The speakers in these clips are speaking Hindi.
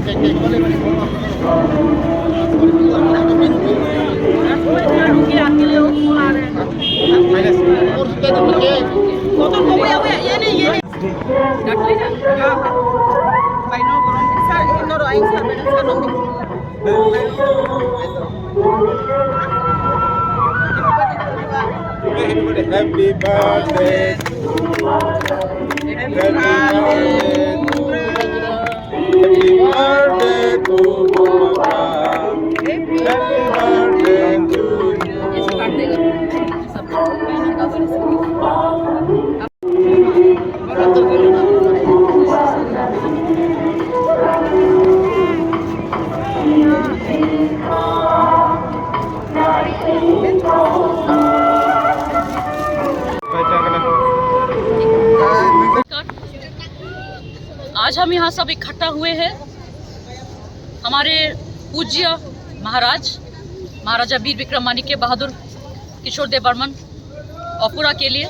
Happy birthday to you. Happy birthday to you. Happy birthday to Papa. Happy birthday to आज हम यहाँ सब इकट्ठा हुए हैं हमारे पूज्य महाराजा वीर विक्रमादित्य बहादुर किशोर देव बर्मन ऑपुरा के लिए।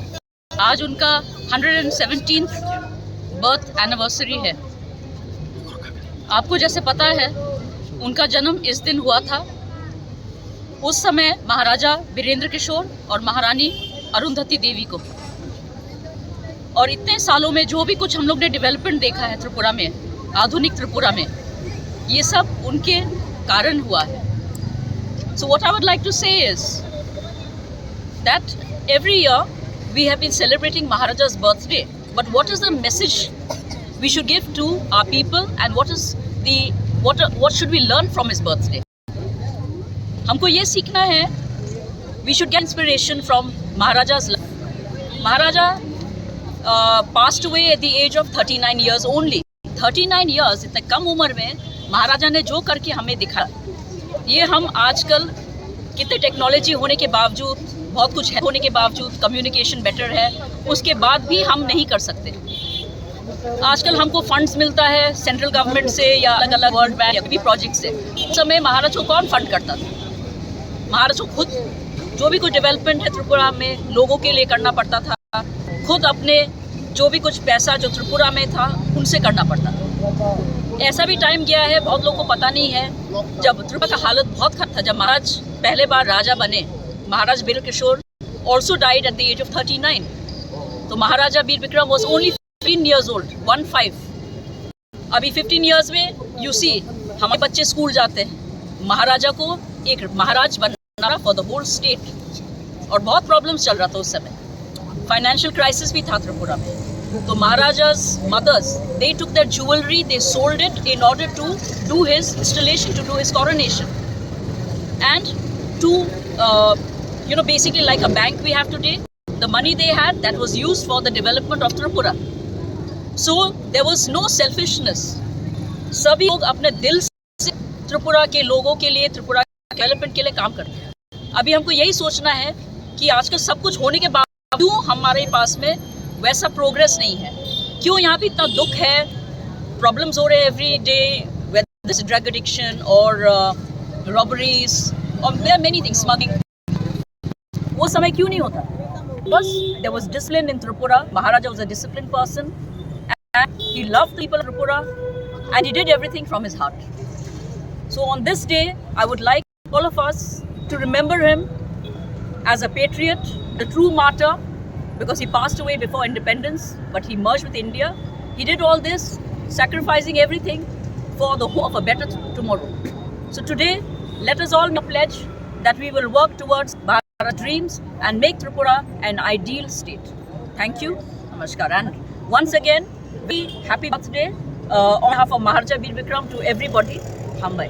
आज उनका 117th बर्थ एनिवर्सरी है। आपको जैसे पता है उनका जन्म इस दिन हुआ था। उस समय महाराजा वीरेंद्र किशोर और महारानी अरुंधति देवी को, और इतने सालों में जो भी कुछ हम लोग ने डेवलपमेंट देखा है त्रिपुरा में, आधुनिक त्रिपुरा में, ये सब उनके कारण हुआ है। So what I would like to say is that every year we have been celebrating Maharaja's birthday, but what is the message we should give to our people and what should we learn from his birthday? हमको ये सीखना है, we should get inspiration from Maharaja's life. Maharaja passed away at the age of 39 years only. 39 years, इतने कम उम्र में महाराजा ने जो करके हमें दिखा, ये हम आजकल कितने टेक्नोलॉजी होने के बावजूद, बहुत कुछ होने के बावजूद, कम्युनिकेशन बेटर है, उसके बाद भी हम नहीं कर सकते। आजकल हमको फंड्स मिलता है सेंट्रल गवर्नमेंट से या अलग अलग वर्ल्ड बैंक या भी प्रोजेक्ट से। उस समय महाराज को कौन फंड करता था? महाराज को खुद जो भी कुछ डेवलपमेंट है त्रिपुरा में लोगों के लिए करना पड़ता था, खुद अपने जो भी कुछ पैसा जो त्रिपुरा में था उनसे करना पड़ता था। ऐसा भी टाइम गया है, बहुत लोगों को पता नहीं है, जब त्रिपुरा का हालत बहुत खराब था, जब महाराज पहले बार राजा बने। Maharaj Veer Kishore also died at the age of 39। तो Maharaja Veer Vikram was only 15 years old, 15। अभी 15 years में यू सी हमारे बच्चे स्कूल जाते हैं। महाराजा को एक महाराज बनना फॉर द होल स्टेट, और बहुत प्रॉब्लम्स चल रहा था उस समय। फाइनेंशियल क्राइसिस भी था त्रिपुरा में। तो महाराजा's mothers, they took their jewelry, they sold it in order to do his installation, to do his coronation, and to basically like a bank we have today, the money they had, that was used for the development of Tripura. So there was no selfishness. सभी लोग अपने दिल से त्रिपुरा के लोगों के लिए, त्रिपुरा के डेवलपमेंट के लिए काम करते हैं। अभी हमको यही सोचना है कि आजकल सब कुछ होने के बाद क्यों हमारे पास में वैसा प्रोग्रेस नहीं है, क्यों यहाँ पे इतना दुख है, प्रॉब्लम्स हो रहे हैं every day, whether this drug addiction और रॉबरीज और देयर मेनी थिंग्स, स्मगलिंग। वो समय क्यों नहीं होता? बस there was discipline in Tripura. Maharaja was a disciplined person and he loved the people of Tripura and he did everything from his heart. So on this day I would like all of us to remember him as a patriot, a true martyr, because he passed away before independence, but he merged with India. He did all this, sacrificing everything for the hope of a better tomorrow. So today, let us all pledge that we will work towards Bharat dreams and make Tripura an ideal state. Thank you. Namaskar. And once again, happy birthday on behalf of Maharaja Veer Vikram to everybody. Hambai.